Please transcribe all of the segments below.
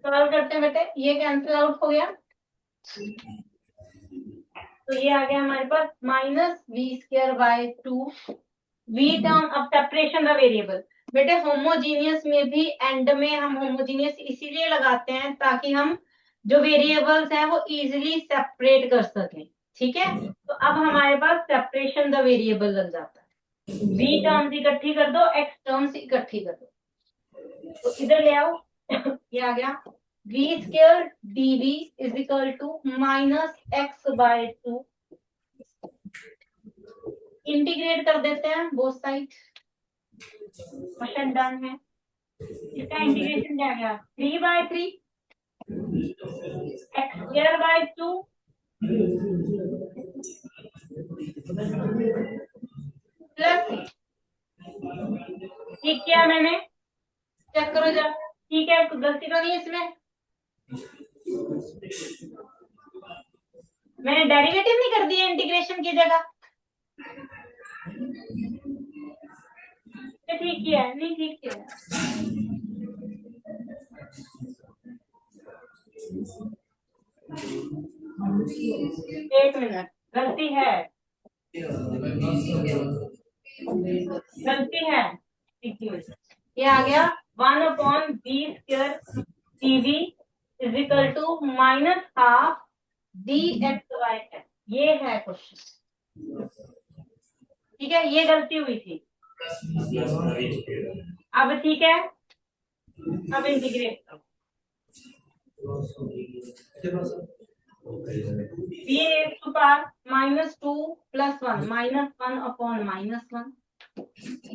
Solve करते हैं बेटे, ये कैंसिल आउट हो गया, तो ये आ गया हमारे पास -v²/2। v टर्म, अब सेपरेशन द वेरिएबल। बेटे होमोजीनियस में भी एंड में हम होमोजीनियस इसीलिए लगाते हैं ताकि हम जो वेरिएबल्स हैं वो इजीली सेपरेट कर सकें। ठीक है, तो अब हमारे पास सेपरेशन द वेरिएबल लग जाता है। v टर्म्स इकट्ठी कर दो, x टर्म्स इकट्ठी कर दो, तो इधर ले आओ। ये आ गया v² dv is equal to -x/2। Integrate कर देते हैं बोथ साइड, क्वेश्चन डन है। इसका इंटीग्रेशन क्या गया, 3/3 x²/2 प्लस, ठीक किया मैंने, चेक करो जरा, ठीक है, कुछ गलती तो नहीं है इसमें, मैंने डेरिवेटिव नहीं कर दिया इंटीग्रेशन की जगह, तो ठीक किया है, नहीं ठीक किया है। एक मिनट, गलती है, गलती है, ये आ गया 1/v² dv is equal to -12 dx/x, ये है क्वेश्चन। ठीक है, ये गलती हुई थी, अब ठीक है, अब इंटीग्रेट करो, v raised to power -2 + 1 -1/-1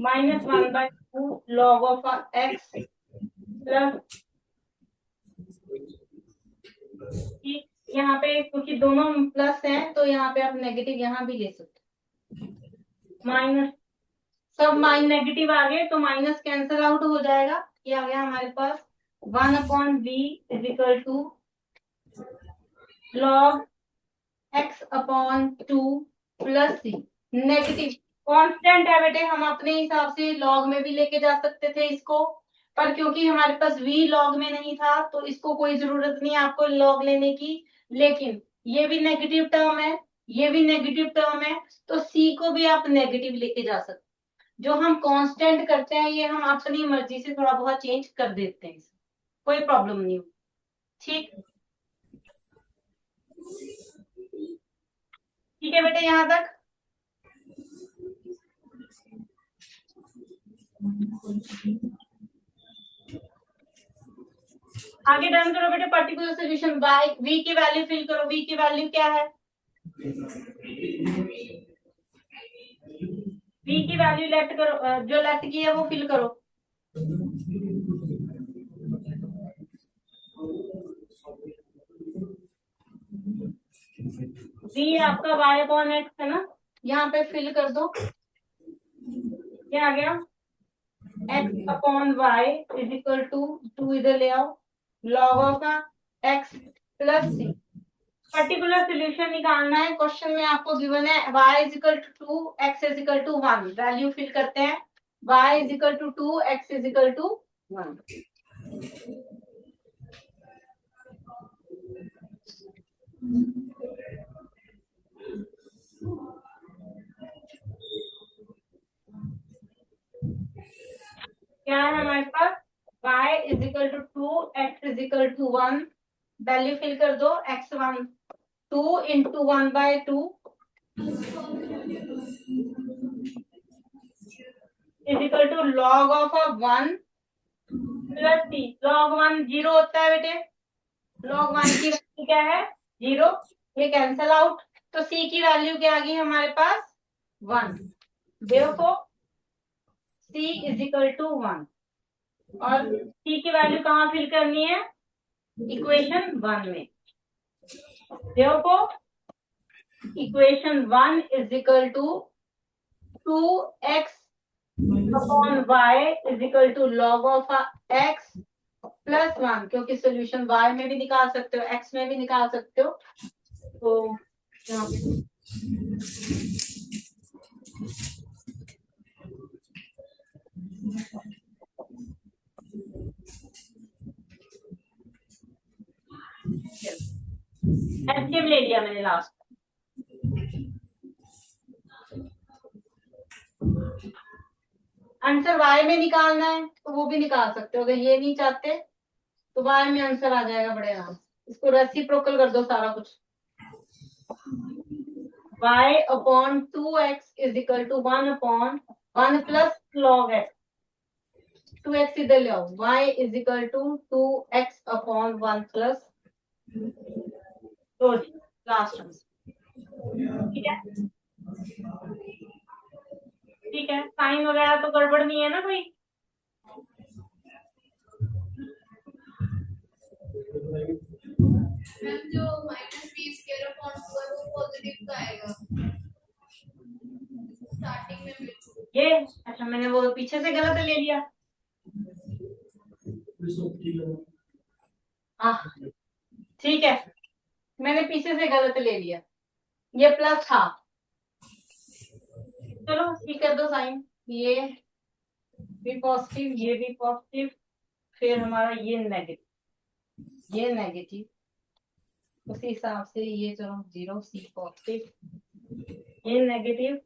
-1/2 log of x plus, ठीक, यहाँ पे क्योंकि दोनों प्लस हैं तो यहाँ पे आप नेगेटिव यहाँ भी ले सकते, माइनस, सब माइन नेगेटिव आ गए तो माइनस कैंसिल आउट हो जाएगा। ये आ गया हमारे पास 1/v is equal to log x/2 plus c। Negative constant है बेटे, हम अपने हिसाब से लॉग में भी लेके जा सकते थे इसको, पर क्योंकि हमारे पास v लॉग में नहीं था तो इसको कोई जरूरत नहीं है आपको लॉग लेने की, लेकिन ये भी नेगेटिव टर्म है, ये भी नेगेटिव टर्म है, तो c को भी आप नेगेटिव लेके जा सकते। जो हम कांस्टेंट करते हैं ये हम अपनी मर्जी से थोड़ा बहुत चेंज कर देते हैं, कोई प्रॉब्लम नहीं। ठीक, ठीक है बेटे, यहाँ तक आगे डन करो बेटे। पर्टिकुलर सोल्यूशन बाय v की वैल्यू फिल करो, v की वैल्यू क्या है, v की वैल्यू लेफ्ट करो, जो लेफ्ट की है वो फिल करो। v आपका y/x है ना, यहाँ पे फिल कर दो, क्या आ गया x/y इज इक्वल टू 2, इधर ले आओ, log of x plus c। Particular solution निकालना है, क्वेश्चन में आपको गिवन है y is equal to 2, x is equal to 1, value fill करते हैं, y is equal to 2, x is equal to 1। क्या है हमारे पास, y is equal to 2, x is equal to 1, value fill कर दो, x1 2 into 1/2 is equal to log of 1 plus c। log 1 0 होता है बेटे, log 1 की वैल्यू क्या है 0, ये कैंसल आउट, तो c की वैल्यू क्या आ गई हमारे पास 1, देखो c इज इक्वल टू 1, और c की वैल्यू कहाँ फिल करनी है, इक्वेशन 1 में। देखो equation 1 is equal to 2x upon y is equal to log of x plus 1, क्योंकि सोल्यूशन y में भी निकाल सकते हो, x में भी निकाल सकते हो, तो यहाँ पे एलसीएम ले लिया मैंने लास्ट। आंसर वाई में निकालना है तो वो भी निकाल सकते हो, अगर ये नहीं चाहते तो वाई में आंसर आ जाएगा बड़े आराम से। इसको रेसिप्रोकल कर दो सारा कुछ। y upon 2x is equal to 1 upon 1 plus log x। 2x इधर ले आओ, y is equal to 2x upon 1 plus last answer. ठीक है, ठीक है, साइन वगैरह तो गड़बड़ नहीं है ना कोई? मैम जो माइनस बी स्क्वायर अपॉन 2 है वो पॉजिटिव का आएगा स्टार्टिंग में बिल्कुल। ये अच्छा, मैंने वो पीछे से गलत ले लिया। हाँ ठीक है, मैंने पीछे से गलत ले लिया, ये प्लस था। चलो ठीक कर दो साइन, ये भी पॉजिटिव, ये भी पॉजिटिव, फिर हमारा ये नेगेटिव, ये नेगेटिव, उसी हिसाब से ये चलो 0 सी पॉजिटिव, ये नेगेटिव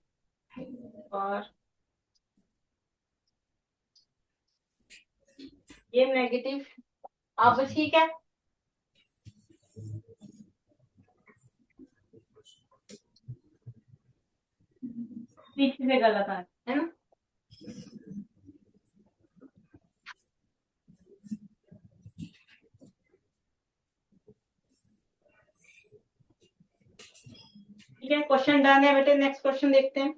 और ये नेगेटिव। अब ठीक है, पीछे से गलत है ना? ठीक है, क्वेश्चन डन है बेटे। नेक्स्ट क्वेश्चन देखते हैं।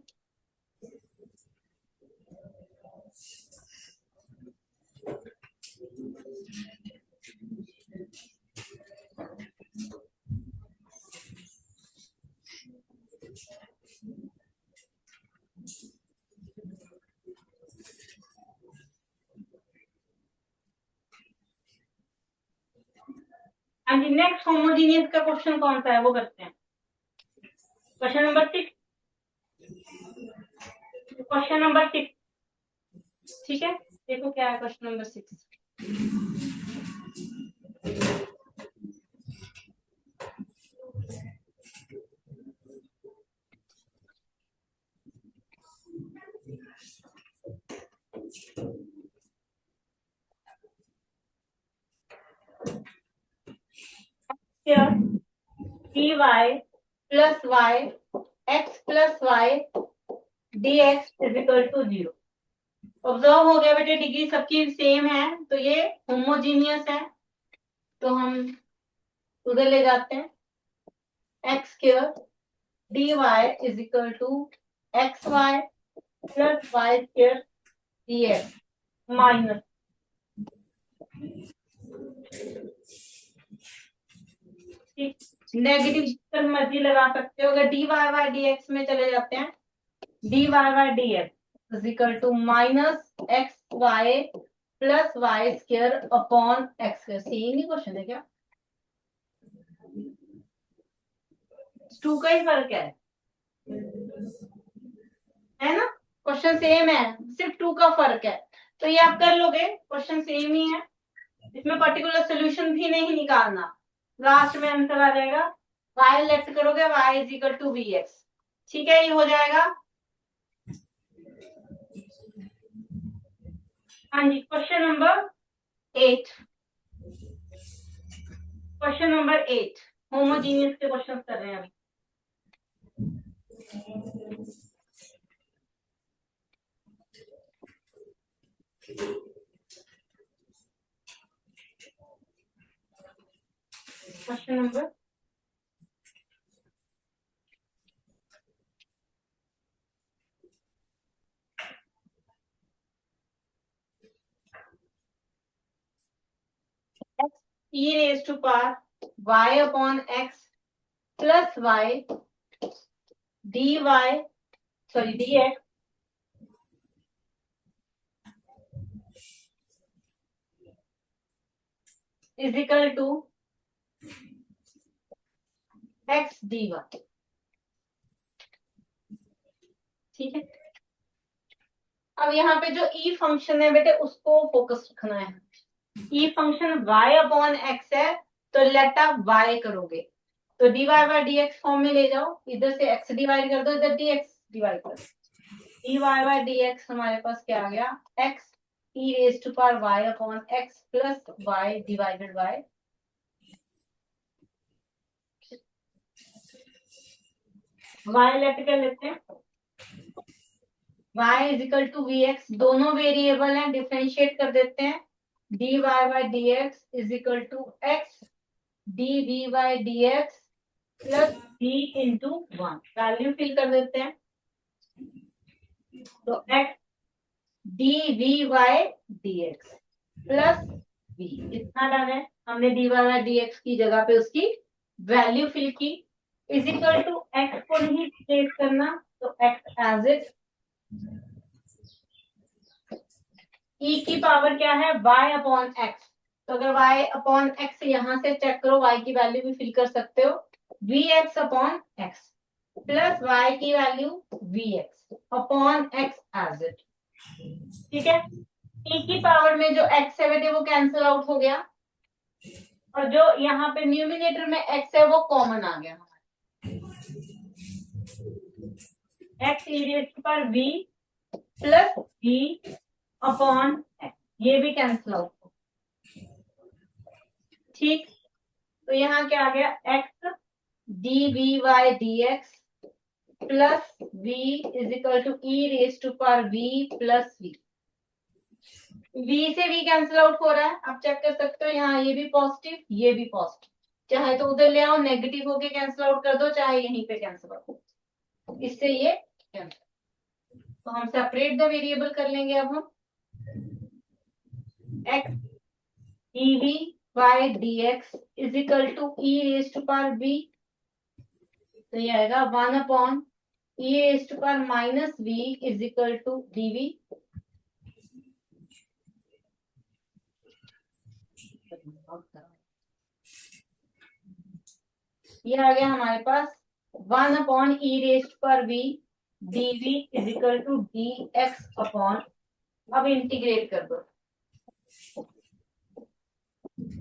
हाँ जी, नेक्स्ट होमोजीनियस का क्वेश्चन कौन सा है वो करते हैं। Question number 6, question number 6। ठीक है, देखो क्या है question number 6। Here dy plus y x plus y dx is equal to 0। Observe हो गया बेटे, डिग्री सबकी सेम है तो ये होमोजीनियस है, तो हम उधर ले जाते हैं। X square d y is equal to x y plus y square d x minus negative मर्जी लगा सकते हो। अगर d y y d x में चले जाते हैं, d y y d x is equal to minus x y plus y square upon x square. Same ही क्वेश्चन है क्या? 2 का ही फर्क है ना? क्वेश्चन सेम है, सिर्फ 2 का फर्क है, तो ये आप कर लोगे, क्वेश्चन सेम ही है, इसमें पर्टिकुलर सोल्यूशन भी नहीं निकालना। लास्ट में आंसर आ जाएगा, y लेफ्ट करोगे y is equal to v x. ठीक है, ये हो जाएगा। हाँ जी, question number 8। Question number 8 homogeneous के क्वेश्चन कर रहे हैं अभी। Question number e raised to power y upon x plus y dy sorry dx is equal to x dy। ठीक है, अब यहाँ पे जो e फंक्शन है बेटे उसको फोकस रखना है। e function y upon x है तो लेटा y करोगे, तो dy बाय dx फॉर्म में ले जाओ, इधर से x डिवाइड कर दो, इधर dx डिवाइड कर दो। dy बाय dx हमारे पास क्या आ गया, x e raise to power y upon x plus y divided by y let कर लेते हैं, y is equal to vx, दोनों वेरिएबल हैं, डिफरेंशिएट कर देते हैं, dy by dx is equal to x dv bye dx plus v into 1, value fill कर देते हैं, तो x dv bye dx plus v, इतना डन है, हमने dy बाय dx की जगह पे उसकी वैल्यू फिल की, इज इक्वल टू x को नहीं रिप्लेस करना, तो x एज इट, e की पावर क्या है y अपॉन x, तो अगर y अपॉन x यहां से चेक करो, y की वैल्यू भी फिल कर सकते हो, vx upon x plus y की value vx upon x as it, ठीक है। e की पावर में जो x है बेटे वो कैंसिल आउट हो गया, और जो यहाँ पे न्यूमिनेटर में x है वो कॉमन आ गया, x e रेज़ पर v plus v upon x, ये भी कैंसिल आउट हो, ठीक। तो यहाँ क्या आ गया, x dv bye dx plus v is equal to e raise to power v plus v, v से v कैंसिल आउट हो रहा है, आप चेक कर सकते हो, यहाँ ये भी पॉजिटिव ये भी पॉजिटिव, चाहे तो उधर ले आओ नेगेटिव होके कैंसिल आउट कर दो, चाहे यहीं पे कैंसिल आउट हो, इससे ये कैंसिल, तो हम सेपरेट द वेरिएबल कर लेंगे, अब हम x dv bye dx is equal to e raise to power v, तो ये आएगा 1 upon e raise to power minus v is equal to dv, ये आ गया हमारे पास 1 अपॉन ई रेस्ट पर v dv is equal to dx upon, अब इंटीग्रेट कर दो,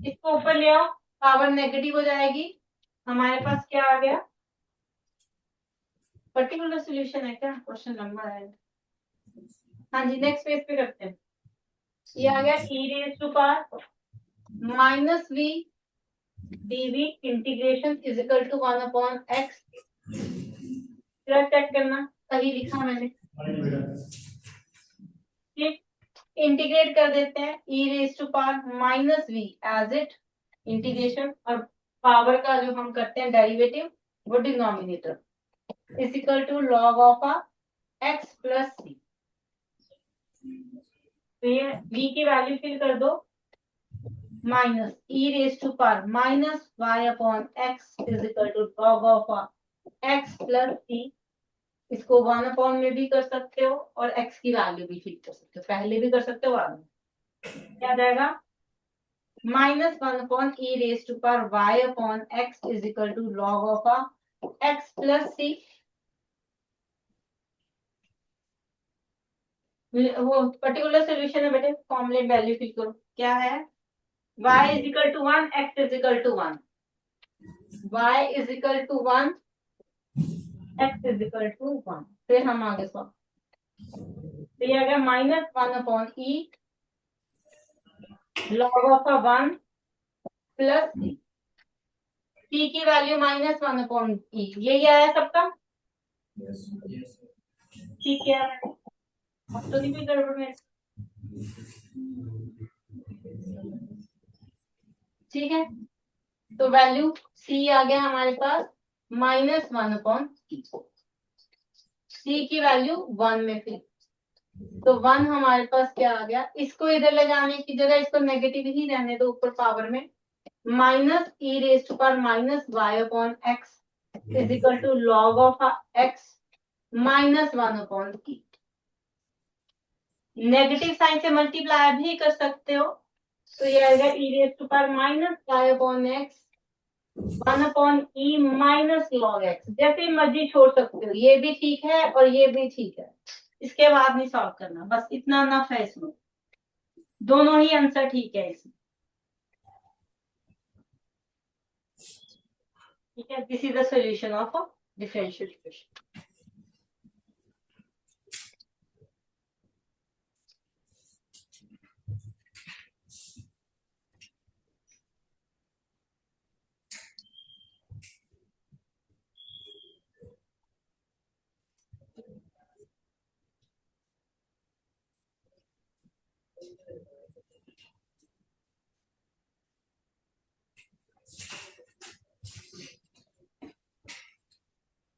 इसको ऊपर ले आओ, पावर नेगेटिव हो जाएगी, हमारे पास क्या आ गया, पर्टिकुलर सॉल्यूशन है क्या, क्वेश्चन लंबा है, हाँ जी नेक्स्ट पेज पे करते हैं, ये आ गया e raise to power minus v dv integration is equal to 1 upon x, check करना सही लिखा मैंने, ठीक, इंटीग्रेट कर देते हैं, e raise to power minus v as it integration, और पावर का जो हम करते हैं डेरिवेटिव वो denominator is equal to log of x plus c, तो ये v की वैल्यू फिल कर दो, minus e raise to power minus y upon x is equal to log of x plus c, इसको 1 अपॉन में भी कर सकते हो और x की वैल्यू भी फिल कर सकते हो, पहले भी कर सकते हो बाद में, क्या जाएगा minus 1 upon e raise to power y upon x is equal to log of x plus c, वो पर्टिकुलर सोल्यूशन है बेटे, फॉर्मूले वैल्यू फिल करो, क्या है y is equal to 1 x is equal to 1, y is equal to 1 x is equal to 1, फिर हम आगे सॉल्व, तो ये आ गया minus 1 upon e log of 1 plus c, c की वैल्यू माइनस 1 अपॉन ई, यही आया सबका, ठीक है, अब तो नहीं कोई गड़बड़ में, ठीक है, तो वैल्यू सी आ गया हमारे पास माइनस 1 अपॉन सी की वैल्यू 1 में फिर, तो 1 हमारे पास क्या आ गया, इसको इधर ले जाने की जगह इसको नेगेटिव ही रहने दो ऊपर पावर में, minus e raise to power minus y upon x is equal to log of x minus 1 upon e, negative sign से मल्टीप्लाई भी कर सकते हो, तो ये आएगा e raise to power minus y upon x 1 upon e minus log x, जैसे मर्जी छोड़ सकते हो, ये भी ठीक है और ये भी ठीक है, इसके बाद नहीं सॉल्व करना, बस इतना नफ है इसमें, दोनों ही आंसर ठीक है इसमें, ठीक है, this is the solution of a differential equation.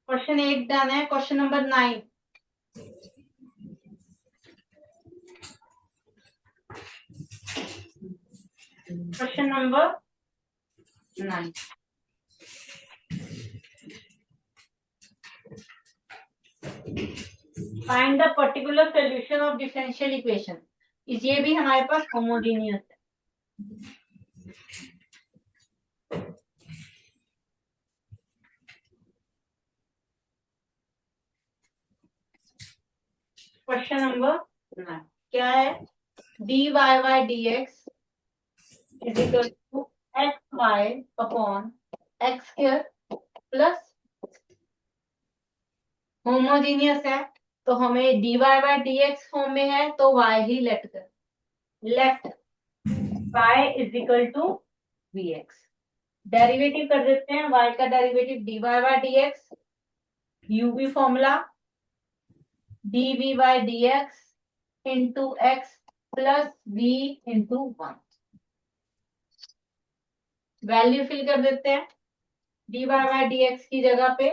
Question 8 done है। Question number 9। Question number 9। Find the particular solution of differential equation. ये भी हमारे पास होमोजेनियस है। क्वेश्चन नंबर 9 क्या है? dy by dx is equal to xy upon x square plus homogeneous है तो हमें dy by dx फॉर्म में है तो y ही लेट कर, let y is equal to vx। Derivative कर देते हैं, y का derivative dy by dx, uv formula dv by dx into x plus v into 1। Value fill कर देते हैं। dy by dx की जगह पे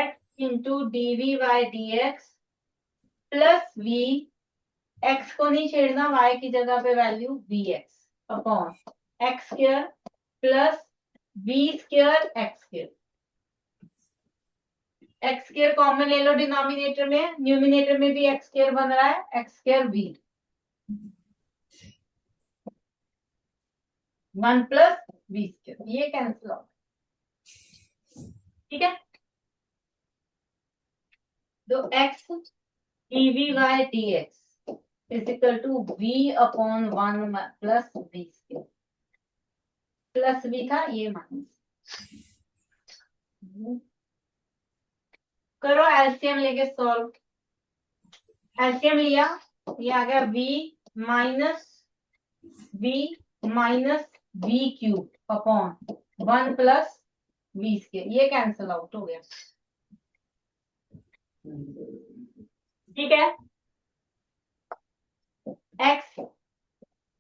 x into dv by dx plus v, x को नहीं छेड़ना, y की जगह पे value vx upon x square plus v square x square. X square common ले लो डिनोमिनेटर में, न्यूमिनेटर में भी एक्स स्क्वायर बन रहा है, x square v 1 plus v square, ये कैंसिल हो। ठीक है, तो x dv bye dx is equal to v upon 1 plus v square, plus v था ये माइनस। करो एलसीएम लेके सॉल्व। एलसीएम लिया, ये आ गया v minus v cube upon 1 plus v square, ये कैंसिल आउट हो गया। ठीक है, x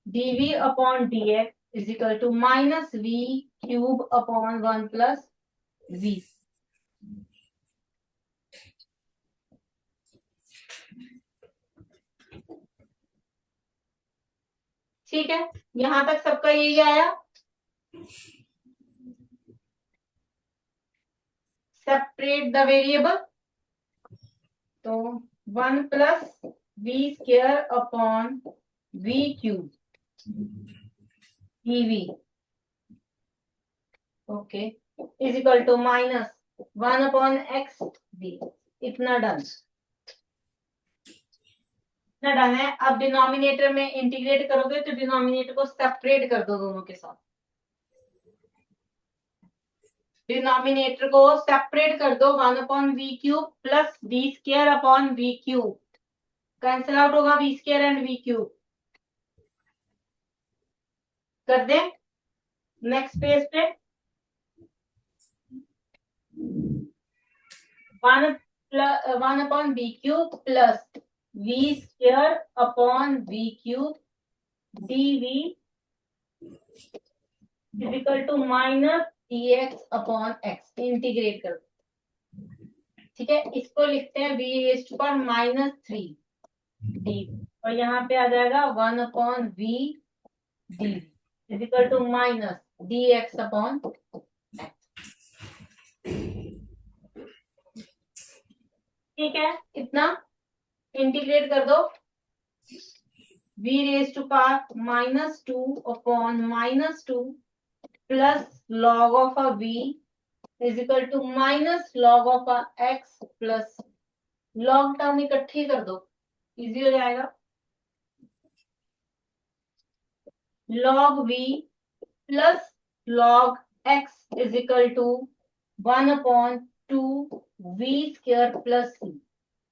dv upon dx is equal to minus v cube upon 1 plus v। ठीक है, यहां तक सबका यही आया। सेपरेट द वेरिएबल, तो 1 plus v square upon v cube dv okay is equal to minus 1 upon x d. इतना done, इतना डन है। अब डिनोमिनेटर में इंटीग्रेट करोगे तो डिनोमिनेटर को सेपरेट कर दो दोनों के साथ। डिनोमिनेटर को सेपरेट कर दो, 1 upon v cube plus v square upon v cube, cancel out होगा v square and v cube. कर दे नेक्स्ट पेज पे, 1 upon v cube plus v square upon v cube dv is equal to minus dx upon x, integrate कर दो। ठीक है, इसको लिखते हैं v raise to power minus 3 d, और यहाँ पे आ जाएगा 1 upon v d is equal to minus dx upon x। ठीक है, इतना इंटीग्रेट कर दो, v raise to power minus 2 upon minus 2 plus log of a v is equal to minus log of a x plus log term इकट्ठी कर दो, easy हो जाएगा। Log v plus log x is equal to 1/2v² plus c.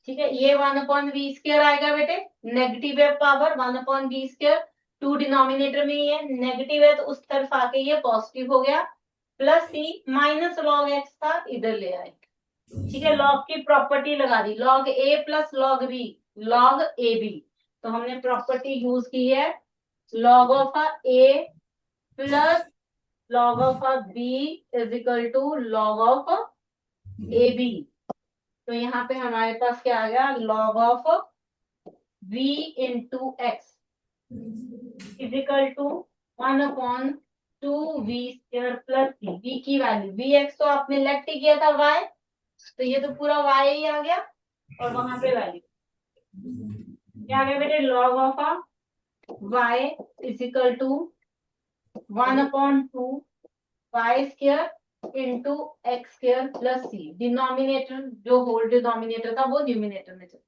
ठीक है, ये 1/v² आएगा बेटे, नेगेटिव है पावर 1/v², 2 डिनोमिनेटर में ही है, नेगेटिव है तो उस तरफ आके ये पॉजिटिव हो गया, प्लस सी माइनस लॉग एक्स था इधर ले आए। ठीक है, लॉग की प्रॉपर्टी लगा दी, log a plus log b, log a b. तो हमने प्रॉपर्टी यूज की है log of a plus log of b is equal to log of a b. तो यहाँ पे हमारे पास क्या आ गया, log of v into x is equal to 1/2v² plus c. v की वैल्यू, वी एक्स तो आपने लेट ही किया था y, तो ये तो पूरा y ही आ गया, और वहां पे वैल्यू क्या आ गया बेटे, log of y is equal to 1/2y² into x² plus c. Denominator जो होल डिनोमिनेटर था वो न्यूमिनेटर में चला।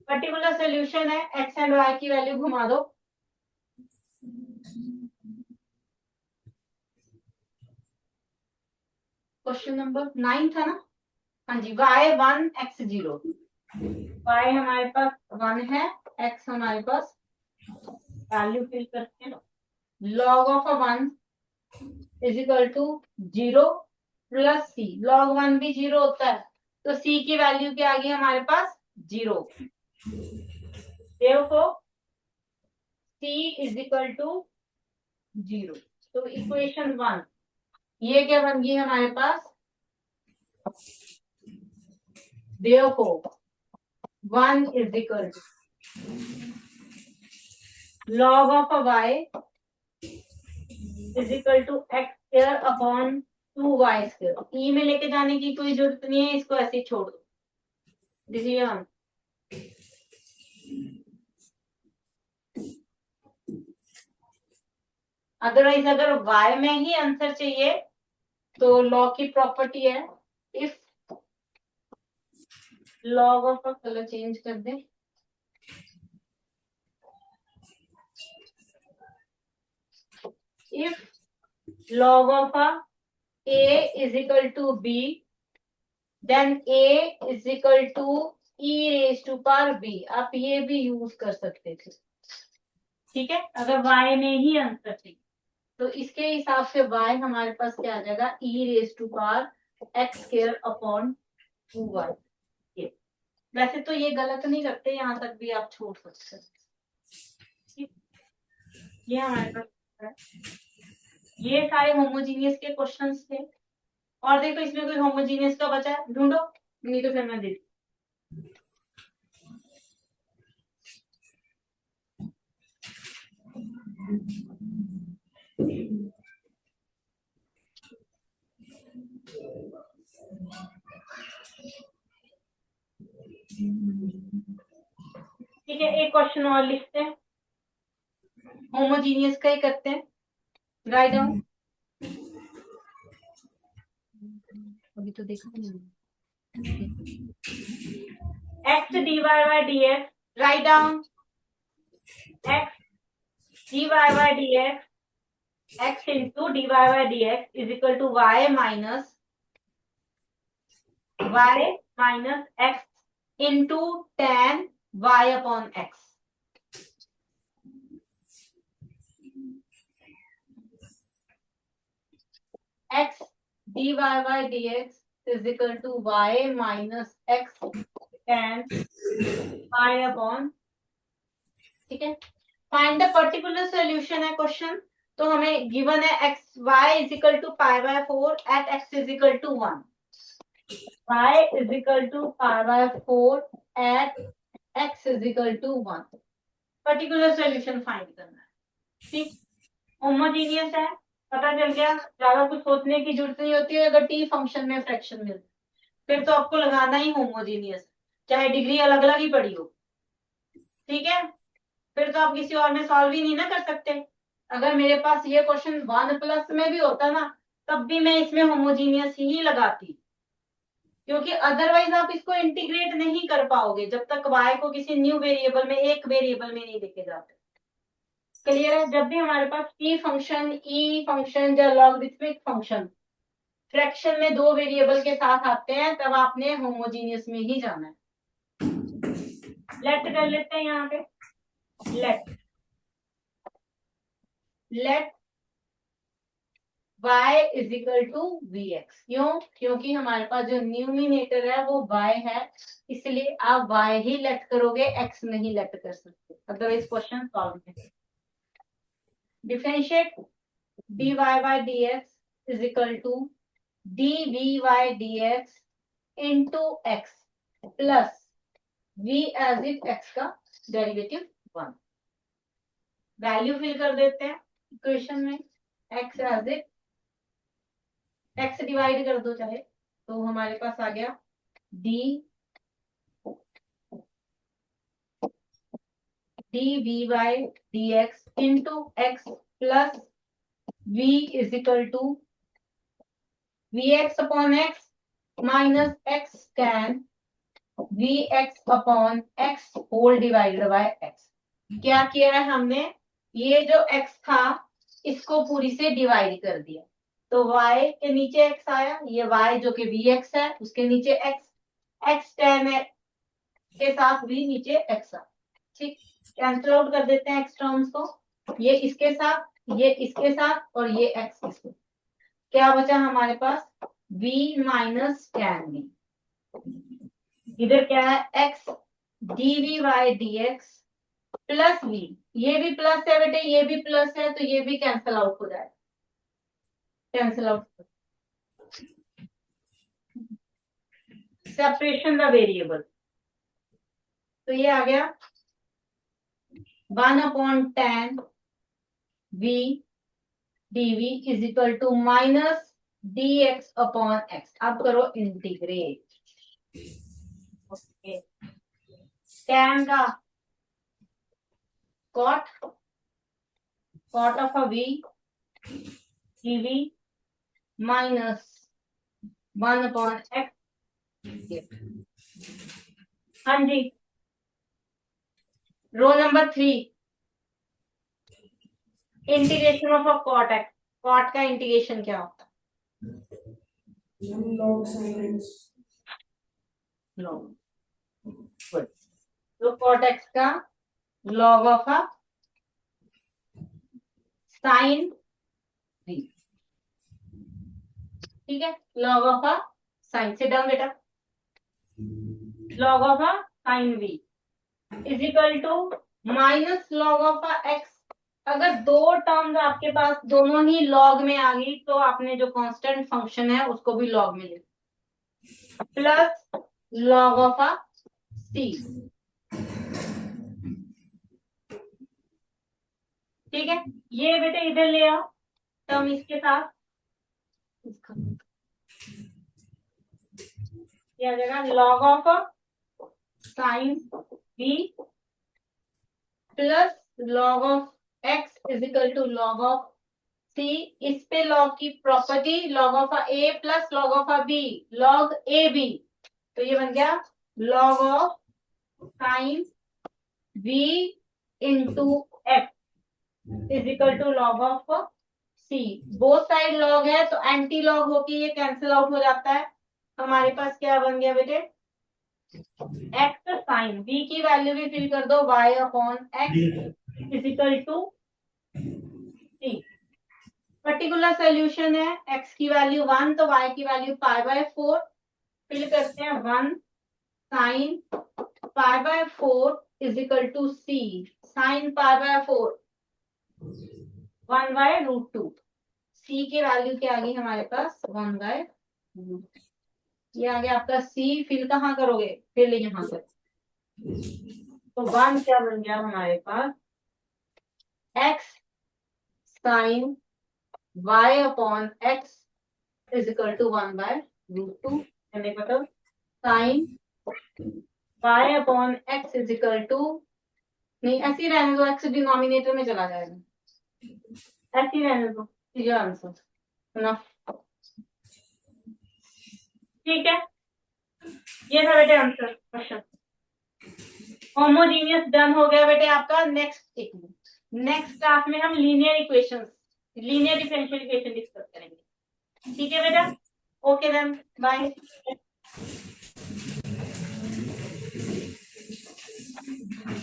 पर्टिकुलर सोल्यूशन है, x एंड y की वैल्यू घुमा दो। क्वेश्चन नंबर 9 था ना, हाँ जी, y1 x0, y हमारे पास 1 है, x हमारे पास वैल्यू फिल करते हैं, log of 1 is equal to 0 plus c. Log 1 भी 0 होता है, तो c की वैल्यू क्या आ गई हमारे पास 0। देखो c इज इक्वल टू 0। तो इक्वेशन 1 ये क्या बन गई हमारे पास, देखो 1 is equal to log of y is equal to x² upon 2y²। E में लेके जाने की कोई जरूरत नहीं है, इसको ऐसे ही छोड़ दो। डिसीजन अदरवाइज अगर y में ही आंसर चाहिए तो लॉग की प्रॉपर्टी है, if log of, colour change कर दे, if log of a is equal to b, then a is equal to e raised to power b। आप ये भी यूज कर सकते थे, ठीक है, अगर y में ही आंसर थी तो इसके हिसाब से y हमारे पास क्या आ जाएगा, e raised to power x² upon 2y। ये वैसे तो ये गलत नहीं करते, यहाँ तक भी आप छोड़ सकते हैं। ये हमारे पास है। ये सारे होमोजीनियस के क्वेश्चंस थे, और देखो इसमें कोई होमोजीनियस का बचा है ढूंढो, नहीं तो फिर मैं दे। ठीक है, एक क्वेश्चन और लिखते हैं, होमोजीनियस का ही करते हैं। राइट डाउन, अभी तो देखा नहीं, x dy by dx, write down x dy by dx, x into dy by dx is equal to y minus x into tan y upon x। x dy by dx is equal to y minus x tan y upon, ठीक है। Find the particular solution है question, तो हमें given है x y is equal to π/4 at x is equal to 1, y is equal to π/4 at x is equal to 1। Particular solution find करना है, ठीक। Homogeneous है, पता चल गया, ज्यादा कुछ सोचने की जरूरत नहीं होती है। अगर टी फंक्शन में फ्रैक्शन मिलता फिर तो आपको लगाना ही होमोजीनियस, चाहे डिग्री अलग अलग ही पड़ी हो, ठीक है। फिर तो आप किसी और में सॉल्व ही नहीं ना कर सकते। अगर मेरे पास ये क्वेश्चन 1+ में भी होता ना, तब भी मैं इसमें होमोजीनियस ही लगाती, क्योंकि अदरवाइज आप इसको इंटीग्रेट नहीं कर पाओगे जब तक y को किसी न्यू वेरिएबल में, एक वेरिएबल में नहीं लेके जाते। क्लियर है, जब भी हमारे पास टी फंक्शन, ई फंक्शन या लॉगरिथमिक फंक्शन फ्रैक्शन में दो वेरिएबल के साथ आते हैं तब आपने होमोजीनियस में ही जाना है। लेट कर लेते हैं यहाँ पे, let y is equal to vx। क्यों? क्योंकि हमारे पास जो न्यूमिनेटर है वो y है, इसलिए आप y ही लेट करोगे, x नहीं लेट कर सकते, अदरवाइज क्वेश्चन सॉल्व नहीं। Differentiate dy by dx is equal to dvy dx into x plus v as if x का डेरिवेटिव 1। वैल्यू फिल कर देते हैं इक्वेशन में, x as if x divide कर दो चाहे, तो हमारे पास आ गया d dvy dx into x plus v is equal to vx upon x minus x tan vx upon x whole divided by x। क्या किया है हमने, ये जो x था इसको पूरी से डिवाइड कर दिया, तो y के नीचे x आया, ये y जो कि vx है उसके नीचे x tan के साथ v नीचे x आ, ठीक। कैंसिल आउट कर देते हैं x टर्म्स को, ये इसके साथ, ये इसके साथ और ये x इसके, क्या बचा हमारे पास v माइनस tan v। इधर क्या है x dvy dx plus v, ये भी प्लस है बेटे, ये भी प्लस है, तो ये भी कैंसिल आउट हो जाए, cancel out. Separation the variable, तो ये आ गया 1 upon tan v dv is equal to minus dx upon x। अब करो इंटीग्रेट, ओके। tan का cot of a v dv minus 1 upon x। हाँ जी, row number 3, integration of a cot x. Cot का इंटीग्रेशन क्या होता है? Log. Good. तो कॉट एक्स का log of a sine v, ठीक है, लॉग ऑफ अ साइन से डाउन बेटा, log of a sine v is equal to minus log of a x. अगर दो टर्म्स आपके पास दोनों ही लॉग में आ गई तो आपने जो कांस्टेंट फंक्शन है उसको भी लॉग में ले, प्लस लॉग ऑफ अ सी, ठीक है। ये बेटे इधर ले आओ टर्म इसके साथ, ये आ जाएगा log of sine b plus log of x is equal to log of c. इस पे लॉग की property, log of a plus log of b, log a b, तो ये बन गया log of sine b into x is equal to log of c. Both side log है तो anti log होके ये कैंसिल आउट हो जाता है। हमारे पास क्या बन गया बेटे, एक्स साइन बी की वैल्यू भी फिल कर दो, y upon x is equal to c. Particular solution है, x की वैल्यू 1 तो y की वैल्यू π/4, फिल करते हैं 1 sine π/4 is equal to C sine π/4 1/√2। C की वैल्यू क्या आ गई हमारे पास 1/√2, ये आ गया आपका सी। फिल कहाँ करोगे, फिल यहाँ पर, तो 1 क्या बन गया हमारे पास x sine y upon x is equal to 1/√2। मैंने पता sine y upon x is equal to, नहीं ऐसे ही रहने दो, x डिनोमिनेटर में चला जाएगा, ऐसे ही रहने दो, ये आंसर ना, ठीक है। ये था बेटे आंसर क्वेश्चन। होमोजीनियस डन हो गया बेटे आपका। नेक्स्ट क्लास में हम linear equations, linear differential equation discuss करेंगे, ठीक है बेटा। Okay ma'am, bye.